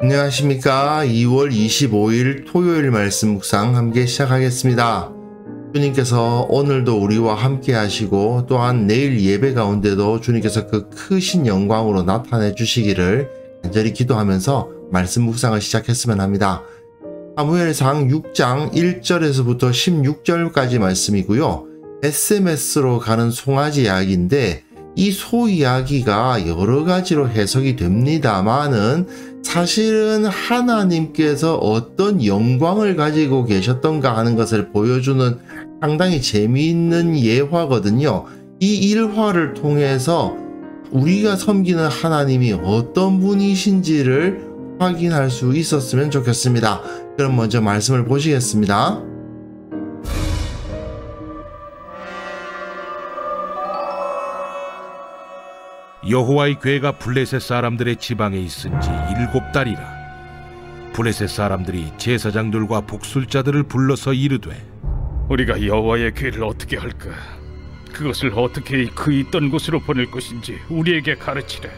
안녕하십니까. 2월 25일 토요일 말씀 묵상 함께 시작하겠습니다. 주님께서 오늘도 우리와 함께 하시고 또한 내일 예배 가운데도 주님께서 그 크신 영광으로 나타내 주시기를 간절히 기도하면서 말씀 묵상을 시작했으면 합니다. 사무엘상 6장 1절에서부터 16절까지 말씀이고요. SMS로 가는 송아지 이야기인데 이 소 이야기가 여러 가지로 해석이 됩니다만은 사실은 하나님께서 어떤 영광을 가지고 계셨던가 하는 것을 보여주는 상당히 재미있는 예화거든요. 이 일화를 통해서 우리가 섬기는 하나님이 어떤 분이신지를 확인할 수 있었으면 좋겠습니다. 그럼 먼저 말씀을 보시겠습니다. 여호와의 궤가 블레셋 사람들의 지방에 있은 지 7달이라. 블레셋 사람들이 제사장들과 복술자들을 불러서 이르되, 우리가 여호와의 궤를 어떻게 할까? 그것을 어떻게 그 있던 곳으로 보낼 것인지 우리에게 가르치라.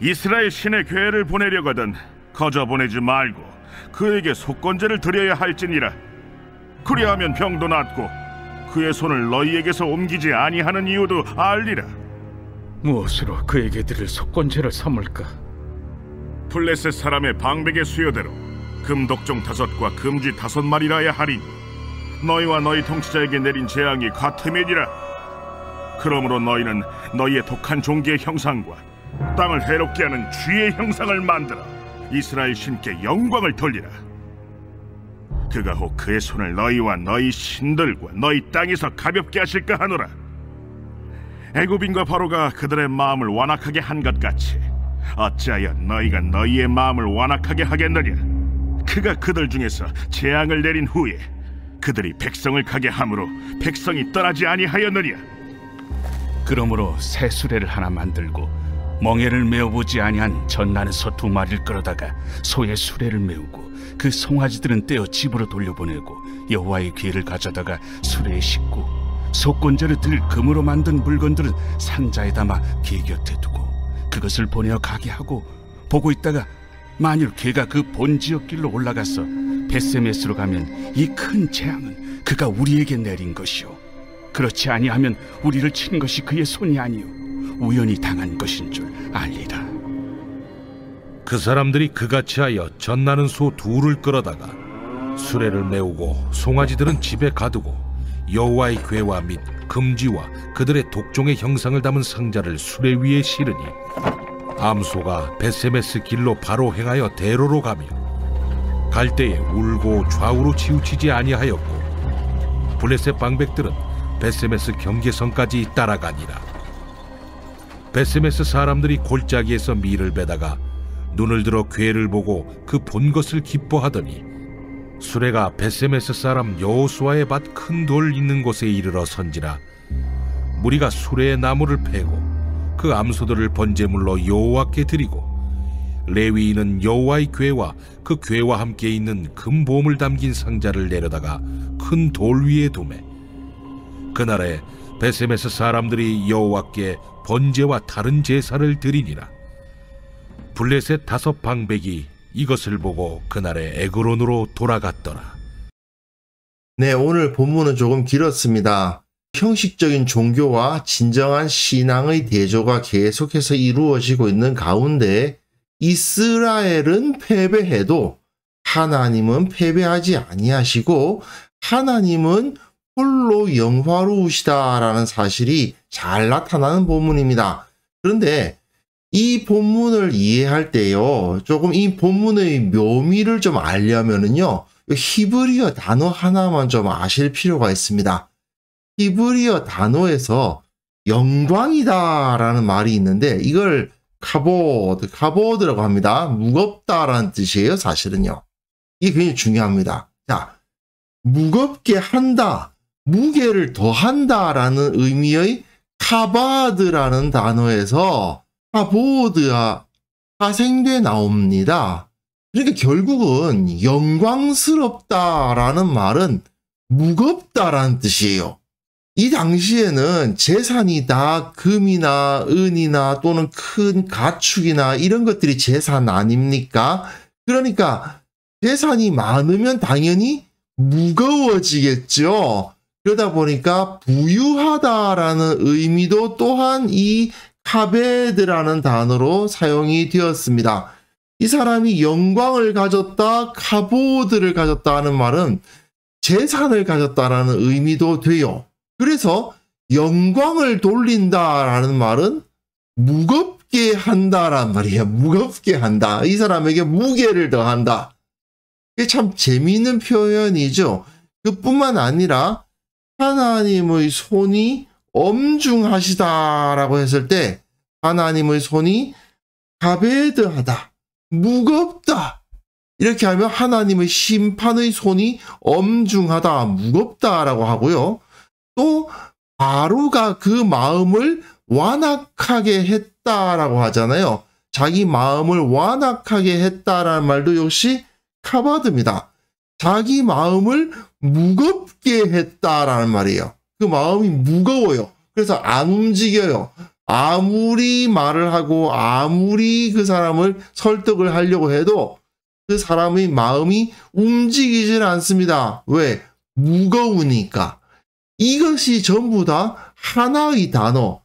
이스라엘 신의 궤를 보내려거든 거저 보내지 말고 그에게 속건제를 드려야 할지니라. 그리하면 병도 낫고 그의 손을 너희에게서 옮기지 아니하는 이유도 알리라. 무엇으로 그에게 드릴 속건제를 삼을까? 블레셋 사람의 방백의 수요대로 금독종 5과 금쥐 5마리라야 하리니 너희와 너희 통치자에게 내린 재앙이 같음이니라. 그러므로 너희는 너희의 독한 종기의 형상과 땅을 해롭게 하는 쥐의 형상을 만들어 이스라엘 신께 영광을 돌리라. 그가 혹 그의 손을 너희와 너희 신들과 너희 땅에서 가볍게 하실까 하노라. 애굽인과 바로가 그들의 마음을 완악하게 한 것 같이 어찌하여 너희가 너희의 마음을 완악하게 하겠느냐. 그가 그들 중에서 재앙을 내린 후에 그들이 백성을 가게 함으로 백성이 떠나지 아니하였느냐. 그러므로 새 수레를 하나 만들고 멍에를 메어보지 아니한 젖나는 소 2마리를 끌어다가 소의 수레를 메우고 그 송아지들은 떼어 집으로 돌려보내고 여호와의 궤를 가져다가 수레에 싣고 속건제를 들 금으로 만든 물건들은 상자에 담아 궤 곁에 두고 그것을 보내어 가게 하고 보고 있다가 만일 궤가 그 본지역 길로 올라가서 벳세메스로 가면 이 큰 재앙은 그가 우리에게 내린 것이요 그렇지 아니하면 우리를 친 것이 그의 손이 아니요 우연히 당한 것인 줄 알리라. 그 사람들이 그같이 하여 젖나는 소 2를 끌어다가 수레를 메우고 송아지들은 집에 가두고 여호와의 궤와 및 금쥐와 그들의 독종의 형상을 담은 상자를 수레 위에 실으니 암소가 벳세메스 길로 바로 행하여 대로로 가며 갈 때에 울고 좌우로 치우치지 아니하였고 블레셋 방백들은 벳세메스 경계선까지 따라가니라. 벳세메스 사람들이 골짜기에서 밀을 베다가 눈을 들어 궤를 보고 그 본 것을 기뻐하더니 수레가 벳세메스 사람 여호수아의 밭 큰 돌 있는 곳에 이르러 선지라. 무리가 수레의 나무를 패고 그 암소들을 번제물로 여호와께 드리고 레위인은 여호와의 궤와 그 궤와 함께 있는 금보물 담긴 상자를 내려다가 큰 돌 위에 두매. 그날에 벳세메스 사람들이 여호와께 번제와 다른 제사를 드리니라. 블레셋 5 방백이 이것을 보고 그날에 에그론으로 돌아갔더라. 네, 오늘 본문은 조금 길었습니다. 형식적인 종교와 진정한 신앙의 대조가 계속해서 이루어지고 있는 가운데 이스라엘은 패배해도 하나님은 패배하지 아니하시고 하나님은 홀로 영화로우시다라는 사실이 잘 나타나는 본문입니다. 그런데 이 본문을 이해할 때요, 조금 이 본문의 묘미를 좀 알려면은요, 히브리어 단어 하나만 좀 아실 필요가 있습니다. 히브리어 단어에서 영광이다라는 말이 있는데 이걸 카보드라고 합니다. 무겁다라는 뜻이에요, 사실은요. 이게 굉장히 중요합니다. 자, 무겁게 한다, 무게를 더한다라는 의미의 카바드라는 단어에서 카보드가 파생돼 나옵니다. 그러니까 결국은 영광스럽다라는 말은 무겁다라는 뜻이에요. 이 당시에는 재산이 다 금이나 은이나 또는 큰 가축이나 이런 것들이 재산 아닙니까? 그러니까 재산이 많으면 당연히 무거워지겠죠. 그러다 보니까 부유하다라는 의미도 또한 이 카베드라는 단어로 사용이 되었습니다. 이 사람이 영광을 가졌다, 카보드를 가졌다 하는 말은 재산을 가졌다라는 의미도 돼요. 그래서 영광을 돌린다라는 말은 무겁게 한다란 말이에요. 무겁게 한다. 이 사람에게 무게를 더한다. 이게 참 재미있는 표현이죠. 그뿐만 아니라 하나님의 손이 엄중하시다라고 했을 때 하나님의 손이 가베드하다, 무겁다. 이렇게 하면 하나님의 심판의 손이 엄중하다, 무겁다라고 하고요. 또 바로가 그 마음을 완악하게 했다라고 하잖아요. 자기 마음을 완악하게 했다라는 말도 역시 카바드입니다. 자기 마음을 무겁게 했다라는 말이에요. 그 마음이 무거워요. 그래서 안 움직여요. 아무리 말을 하고 아무리 그 사람을 설득을 하려고 해도 그 사람의 마음이 움직이질 않습니다. 왜? 무거우니까. 이것이 전부 다 하나의 단어,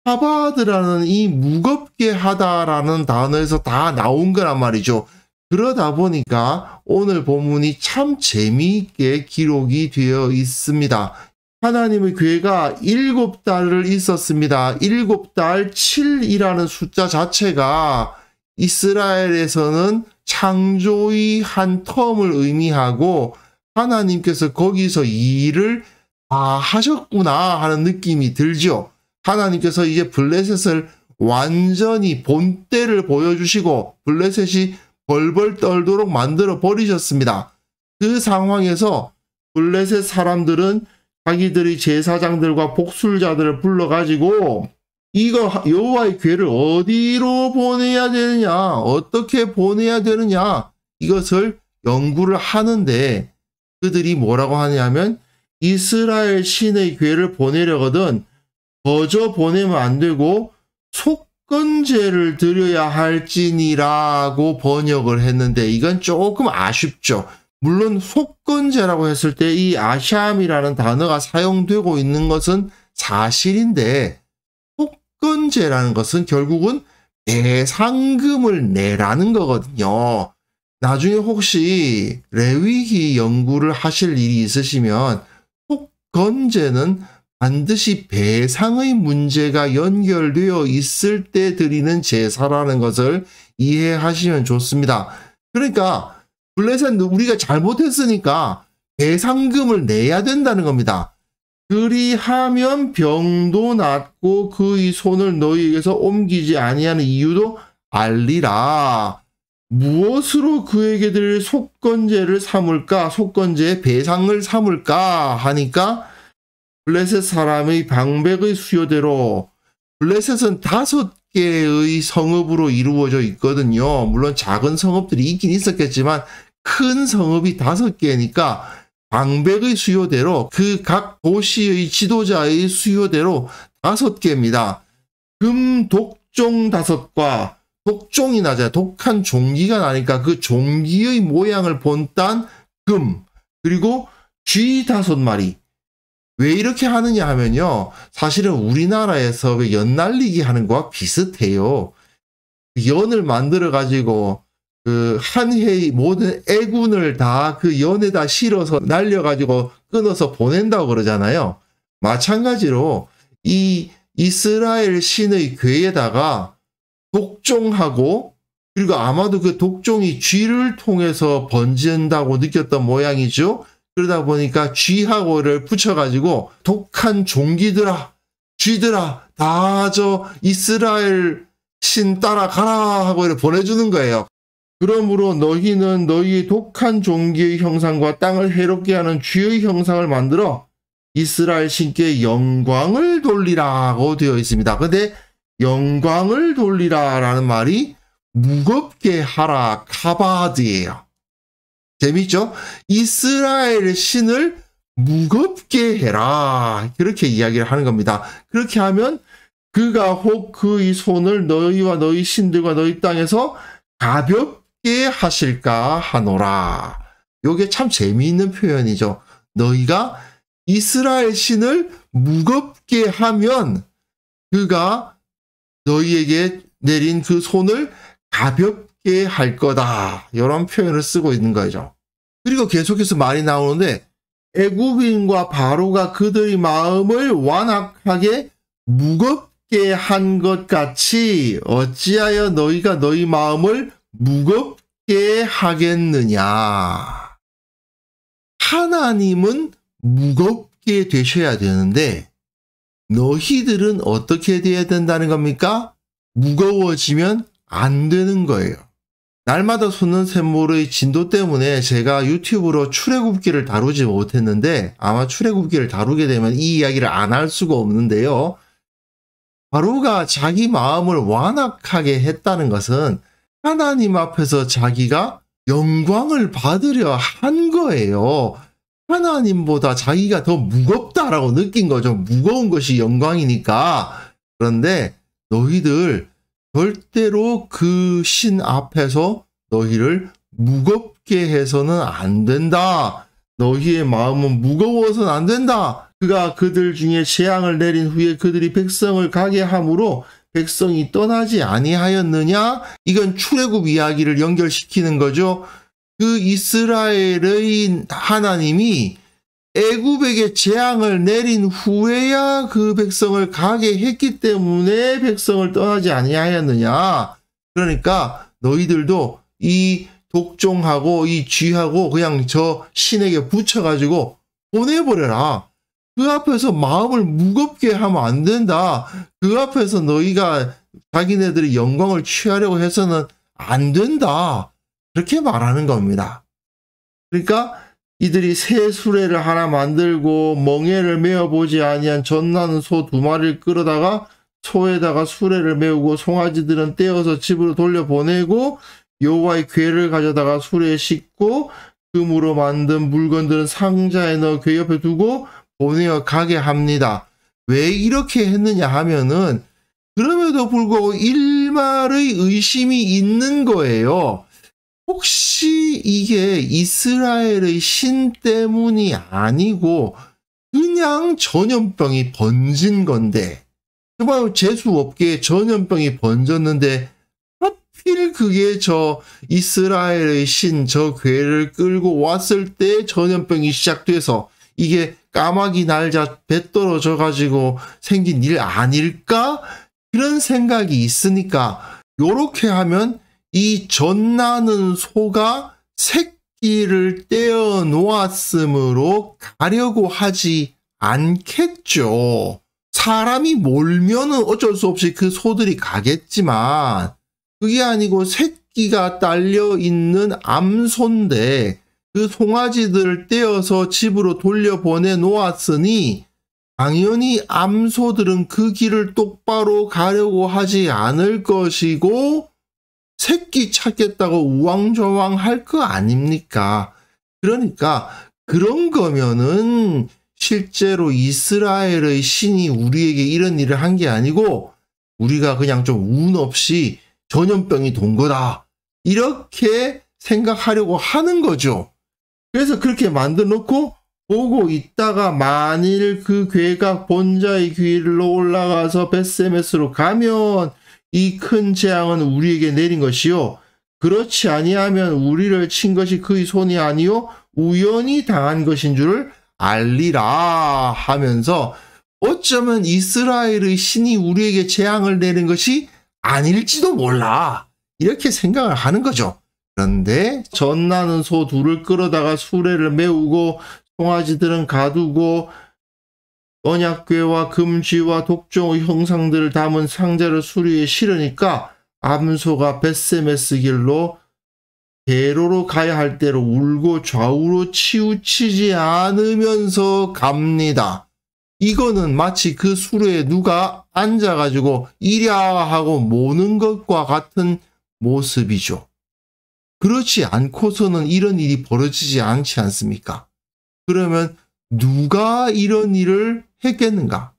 카바드라는 이 무겁게 하다라는 단어에서 다 나온 거란 말이죠. 그러다 보니까 오늘 본문이 참 재미있게 기록이 되어 있습니다. 하나님의 괴가 7달을 있었습니다. 7달 7이라는 숫자 자체가 이스라엘에서는 창조의 한 텀을 의미하고 하나님께서 거기서 이 일을 다 하셨구나 하는 느낌이 들죠. 하나님께서 이제 블레셋을 완전히 본때를 보여주시고 블레셋이 벌벌 떨도록 만들어 버리셨습니다. 그 상황에서 블레셋 사람들은 자기들의 제사장들과 복술자들을 불러가지고 이거 여호와의 괴를 어디로 보내야 되느냐, 어떻게 보내야 되느냐 이것을 연구를 하는데 그들이 뭐라고 하냐면 이스라엘 신의 괴를 보내려거든 거저 보내면 안 되고 속건제를 드려야 할지니라고 번역을 했는데 이건 조금 아쉽죠. 물론 속건제라고 했을 때 이 아샴이라는 단어가 사용되고 있는 것은 사실인데 속건제라는 것은 결국은 배상금을 내라는 거거든요. 나중에 혹시 레위기 연구를 하실 일이 있으시면 속건제는 반드시 배상의 문제가 연결되어 있을 때 드리는 제사라는 것을 이해하시면 좋습니다. 그러니까 블레셋 우리가 잘못했으니까 배상금을 내야 된다는 겁니다. 그리하면 병도 낫고 그의 손을 너희에게서 옮기지 아니하는 이유도 알리라. 무엇으로 그에게 드릴 속건제를 삼을까? 속건제의 배상을 삼을까? 하니까 블레셋 사람의 방백의 수요대로 블레셋은 5개의 성읍으로 이루어져 있거든요. 물론 작은 성읍들이 있긴 있었겠지만 큰 성읍이 5개니까 방백의 수요대로 그 각 도시의 지도자의 수요대로 5개입니다. 금 독종 5과 독종이 나잖아요. 독한 종기가 나니까 그 종기의 모양을 본딴 금, 그리고 쥐 5마리. 왜 이렇게 하느냐 하면요. 사실은 우리나라에서 연 날리기 하는 거와 비슷해요. 연을 만들어 가지고 그 한 해의 모든 애군을 다 그 연에다 실어서 날려 가지고 끊어서 보낸다고 그러잖아요. 마찬가지로 이 이스라엘 신의 괴에다가 독종하고 그리고 아마도 그 독종이 쥐를 통해서 번진다고 느꼈던 모양이죠. 그러다 보니까 쥐하고를 붙여가지고 독한 종기들아, 쥐들아, 다 저 이스라엘 신 따라가라 하고 이렇게 보내주는 거예요. 그러므로 너희는 너희의 독한 종기의 형상과 땅을 해롭게 하는 쥐의 형상을 만들어 이스라엘 신께 영광을 돌리라고 되어 있습니다. 근데 영광을 돌리라라는 말이 무겁게 하라, 카바드예요. 재밌죠? 이스라엘 신을 무겁게 해라. 그렇게 이야기를 하는 겁니다. 그렇게 하면 그가 혹 그의 손을 너희와 너희 신들과 너희 땅에서 가볍게 하실까 하노라. 요게 참 재미있는 표현이죠. 너희가 이스라엘 신을 무겁게 하면 그가 너희에게 내린 그 손을 가볍게 할 거다. 이런 표현을 쓰고 있는 거죠. 그리고 계속해서 말이 나오는데 애굽인과 바로가 그들의 마음을 완악하게 무겁게 한 것 같이 어찌하여 너희가 너희 마음을 무겁게 하겠느냐. 하나님은 무겁게 되셔야 되는데 너희들은 어떻게 돼야 된다는 겁니까? 무거워지면 안 되는 거예요. 날마다 솟는 샘물의 진도 때문에 제가 유튜브로 출애굽기를 다루지 못했는데 아마 출애굽기를 다루게 되면 이 이야기를 안 할 수가 없는데요. 바로가 자기 마음을 완악하게 했다는 것은 하나님 앞에서 자기가 영광을 받으려 한 거예요. 하나님보다 자기가 더 무겁다라고 느낀 거죠. 무거운 것이 영광이니까. 그런데 너희들 절대로 그 신 앞에서 너희를 무겁게 해서는 안 된다. 너희의 마음은 무거워서는 안 된다. 그가 그들 중에 재앙을 내린 후에 그들이 백성을 가게 함으로 백성이 떠나지 아니하였느냐? 이건 출애굽 이야기를 연결시키는 거죠. 그 이스라엘의 하나님이 애굽에게 재앙을 내린 후에야 그 백성을 가게 했기 때문에 백성을 떠나지 아니하였느냐. 그러니까 너희들도 이 독종하고 이 쥐하고 그냥 저 신에게 붙여가지고 보내버려라. 그 앞에서 마음을 무겁게 하면 안 된다. 그 앞에서 너희가 자기네들의 영광을 취하려고 해서는 안 된다. 그렇게 말하는 겁니다. 그러니까 이들이 새 수레를 하나 만들고 멍에를 메어보지 아니한 젖나는 소 2마리를 끌어다가 소에다가 수레를 메우고 송아지들은 떼어서 집으로 돌려보내고 여호와의 궤를 가져다가 수레에 싣고 금으로 만든 물건들은 상자에 넣어 궤 옆에 두고 보내어 가게 합니다. 왜 이렇게 했느냐 하면은 그럼에도 불구하고 일말의 의심이 있는 거예요. 혹시 이게 이스라엘의 신 때문이 아니고 그냥 전염병이 번진 건데 정말 재수없게 전염병이 번졌는데 하필 그게 저 이스라엘의 신 저 궤를 끌고 왔을 때 전염병이 시작돼서 이게 까마귀 날자 배 떨어져 가지고 생긴 일 아닐까? 그런 생각이 있으니까 요렇게 하면 이 젖나는 소가 새끼를 떼어 놓았으므로 가려고 하지 않겠죠. 사람이 몰면은 어쩔 수 없이 그 소들이 가겠지만 그게 아니고 새끼가 딸려 있는 암소인데 그 송아지들을 떼어서 집으로 돌려보내 놓았으니 당연히 암소들은 그 길을 똑바로 가려고 하지 않을 것이고 새끼 찾겠다고 우왕좌왕 할 거 아닙니까? 그러니까 그런 거면은 실제로 이스라엘의 신이 우리에게 이런 일을 한 게 아니고 우리가 그냥 좀 운 없이 전염병이 돈 거다. 이렇게 생각하려고 하는 거죠. 그래서 그렇게 만들어 놓고 보고 있다가 만일 그 궤가 본자의 귀로 올라가서 벳세메스로 가면 이 큰 재앙은 우리에게 내린 것이요. 그렇지 아니하면 우리를 친 것이 그의 손이 아니요 우연히 당한 것인 줄을 알리라 하면서 어쩌면 이스라엘의 신이 우리에게 재앙을 내린 것이 아닐지도 몰라. 이렇게 생각을 하는 거죠. 그런데 젖나는 소 2를 끌어다가 수레를 메우고 송아지들은 가두고 언약궤와 금쥐와 독종의 형상들을 담은 상자를 수리에 실으니까 암소가 벳세메스 길로 대로로 가야 할 대로 울고 좌우로 치우치지 않으면서 갑니다. 이거는 마치 그 수레에 누가 앉아가지고 이랴 하고 모는 것과 같은 모습이죠. 그렇지 않고서는 이런 일이 벌어지지 않지 않습니까? 그러면 누가 이런 일을 했겠는가?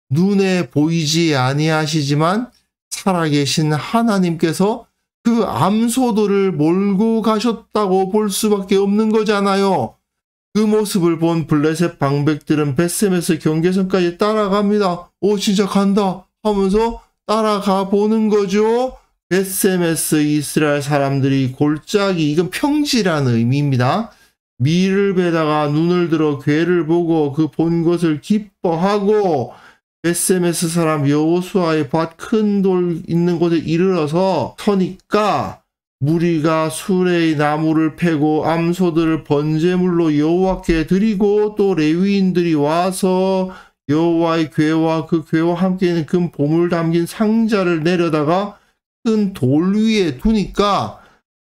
눈에 보이지 아니하시지만 살아계신 하나님께서 그 암소들을 몰고 가셨다고 볼 수밖에 없는 거잖아요. 그 모습을 본 블레셋 방백들은 벳세메스 경계선까지 따라갑니다. 오, 진짜 간다 하면서 따라가 보는 거죠. 벳세메스 이스라엘 사람들이 골짜기, 이건 평지라는 의미입니다. 밀을 베다가 눈을 들어 괴를 보고 그 본 것을 기뻐하고 벳세메스 사람 여호수아의 밭 큰 돌 있는 곳에 이르러서 서니까 무리가 수레의 나무를 패고 암소들을 번제물로 여호와께 드리고 또 레위인들이 와서 여호와의 궤와 그 궤와 함께 있는 금 보물 담긴 상자를 내려다가 큰 돌 위에 두니까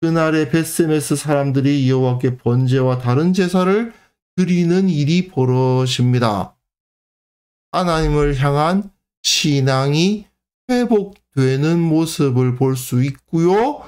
그날에 벳세메스 사람들이 여호와께 번제와 다른 제사를 드리는 일이 벌어집니다. 하나님을 향한 신앙이 회복되는 모습을 볼 수 있고요.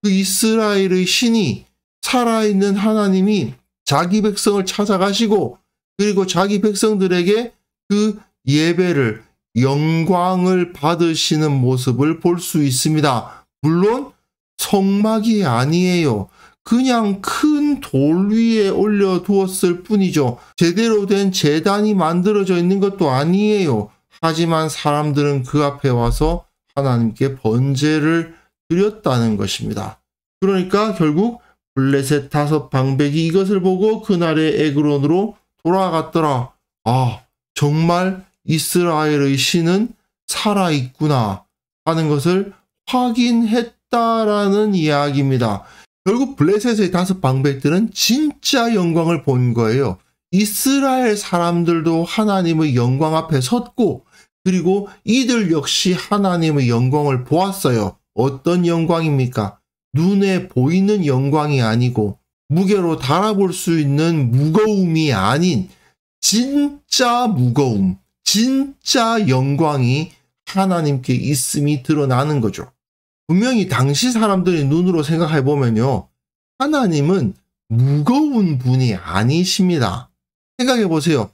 그 이스라엘의 신이, 살아있는 하나님이 자기 백성을 찾아가시고 그리고 자기 백성들에게 그 예배를, 영광을 받으시는 모습을 볼 수 있습니다. 물론 성막이 아니에요. 그냥 큰 돌 위에 올려두었을 뿐이죠. 제대로 된 제단이 만들어져 있는 것도 아니에요. 하지만 사람들은 그 앞에 와서 하나님께 번제를 드렸다는 것입니다. 그러니까 결국 블레셋 5 방백이 이것을 보고 그날의 에그론으로 돌아갔더라. 아, 정말 이스라엘의 신은 살아있구나 하는 것을 확인했다라는 이야기입니다. 결국 블레셋의 5 방백들은 진짜 영광을 본 거예요. 이스라엘 사람들도 하나님의 영광 앞에 섰고 그리고 이들 역시 하나님의 영광을 보았어요. 어떤 영광입니까? 눈에 보이는 영광이 아니고 무게로 달아볼 수 있는 무거움이 아닌 진짜 무거움, 진짜 영광이 하나님께 있음이 드러나는 거죠. 분명히 당시 사람들의 눈으로 생각해 보면요, 하나님은 무거운 분이 아니십니다. 생각해 보세요.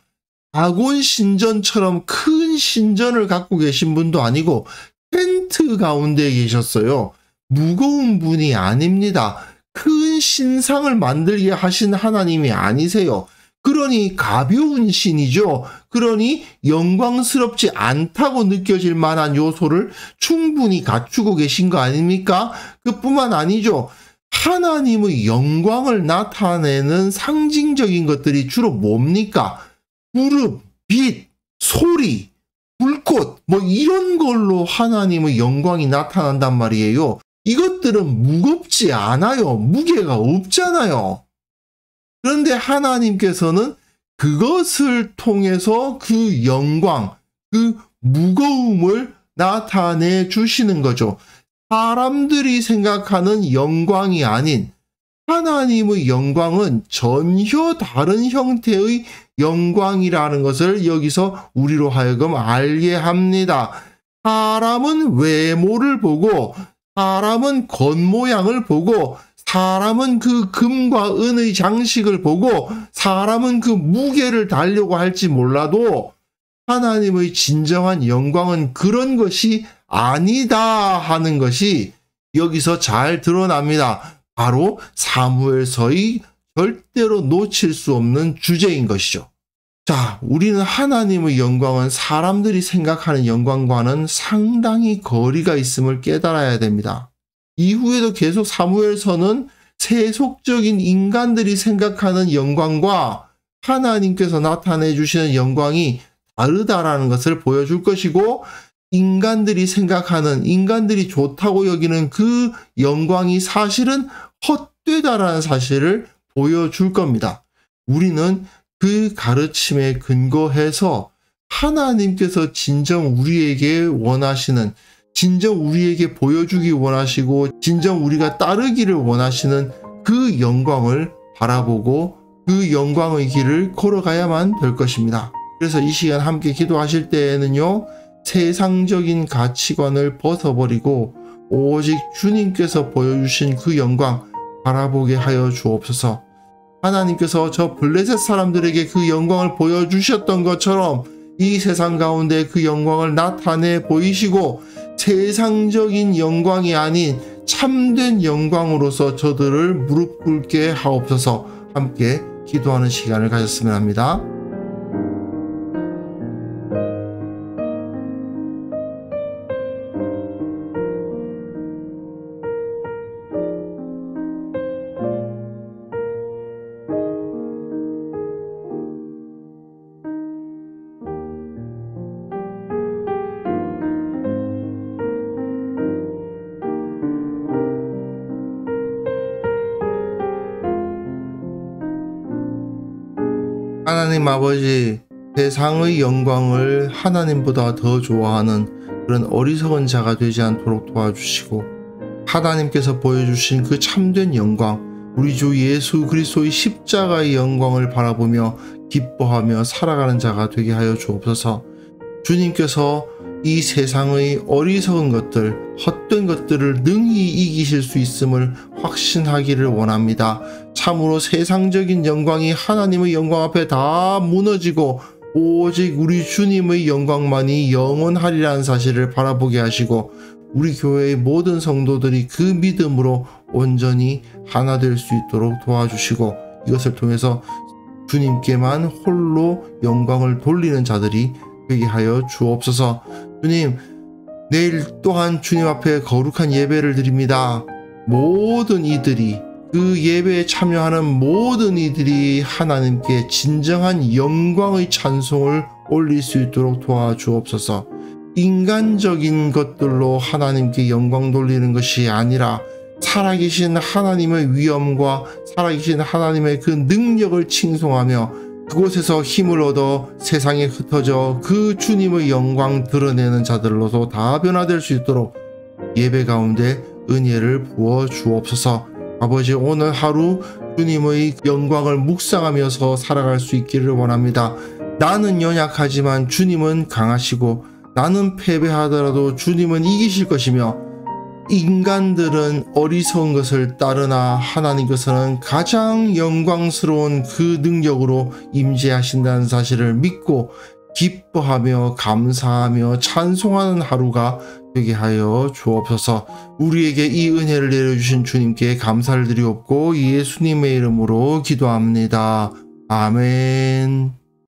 다곤 신전처럼 큰 신전을 갖고 계신 분도 아니고 텐트 가운데 계셨어요. 무거운 분이 아닙니다. 큰 신상을 만들게 하신 하나님이 아니세요. 그러니 가벼운 신이죠. 그러니 영광스럽지 않다고 느껴질 만한 요소를 충분히 갖추고 계신 거 아닙니까? 그뿐만 아니죠. 하나님의 영광을 나타내는 상징적인 것들이 주로 뭡니까? 무릎, 빛, 소리, 불꽃, 뭐 이런 걸로 하나님의 영광이 나타난단 말이에요. 이것들은 무겁지 않아요. 무게가 없잖아요. 그런데 하나님께서는 그것을 통해서 그 영광, 그 무거움을 나타내 주시는 거죠. 사람들이 생각하는 영광이 아닌 하나님의 영광은 전혀 다른 형태의 영광이라는 것을 여기서 우리로 하여금 알게 합니다. 사람은 외모를 보고, 사람은 겉모양을 보고, 사람은 그 금과 은의 장식을 보고, 사람은 그 무게를 달려고 할지 몰라도 하나님의 진정한 영광은 그런 것이 아니다 하는 것이 여기서 잘 드러납니다. 바로 사무엘서의 절대로 놓칠 수 없는 주제인 것이죠. 자, 우리는 하나님의 영광은 사람들이 생각하는 영광과는 상당히 거리가 있음을 깨달아야 됩니다. 이후에도 계속 사무엘서는 세속적인 인간들이 생각하는 영광과 하나님께서 나타내 주시는 영광이 다르다라는 것을 보여줄 것이고, 인간들이 생각하는, 인간들이 좋다고 여기는 그 영광이 사실은 헛되다라는 사실을 보여줄 겁니다. 우리는 그 가르침에 근거해서 하나님께서 진정 우리에게 원하시는, 진정 우리에게 보여주기 원하시고 진정 우리가 따르기를 원하시는 그 영광을 바라보고 그 영광의 길을 걸어가야만 될 것입니다. 그래서 이 시간 함께 기도하실 때에는요, 세상적인 가치관을 벗어버리고 오직 주님께서 보여주신 그 영광 바라보게 하여 주옵소서. 하나님께서 저 블레셋 사람들에게 그 영광을 보여주셨던 것처럼 이 세상 가운데 그 영광을 나타내 보이시고 세상적인 영광이 아닌 참된 영광으로서 저들을 무릎 꿇게 하옵소서. 함께 기도하는 시간을 가졌으면 합니다. 하나님 아버지, 세상의 영광을 하나님보다 더 좋아하는 그런 어리석은 자가 되지 않도록 도와주시고, 하나님께서 보여주신 그 참된 영광, 우리 주 예수 그리스도의 십자가의 영광을 바라보며 기뻐하며 살아가는 자가 되게 하여 주옵소서. 주님께서 이 세상의 어리석은 것들, 헛된 것들을 능히 이기실 수 있음을 확신하기를 원합니다. 참으로 세상적인 영광이 하나님의 영광 앞에 다 무너지고 오직 우리 주님의 영광만이 영원하리라는 사실을 바라보게 하시고, 우리 교회의 모든 성도들이 그 믿음으로 온전히 하나 될 수 있도록 도와주시고, 이것을 통해서 주님께만 홀로 영광을 돌리는 자들이 되게 하여 주옵소서. 주님, 내일 또한 주님 앞에 거룩한 예배를 드립니다. 모든 이들이, 그 예배에 참여하는 모든 이들이 하나님께 진정한 영광의 찬송을 올릴 수 있도록 도와주옵소서. 인간적인 것들로 하나님께 영광 돌리는 것이 아니라 살아계신 하나님의 위엄과 살아계신 하나님의 그 능력을 칭송하며 그곳에서 힘을 얻어 세상에 흩어져 그 주님의 영광 드러내는 자들로서 다 변화될 수 있도록 예배 가운데 은혜를 부어 주옵소서. 아버지, 오늘 하루 주님의 영광을 묵상하면서 살아갈 수 있기를 원합니다. 나는 연약하지만 주님은 강하시고, 나는 패배하더라도 주님은 이기실 것이며, 인간들은 어리석은 것을 따르나 하나님께서는 가장 영광스러운 그 능력으로 임재하신다는 사실을 믿고 기뻐하며 감사하며 찬송하는 하루가 되게 하여 주옵소서. 우리에게 이 은혜를 내려주신 주님께 감사를 드리옵고 예수님의 이름으로 기도합니다. 아멘.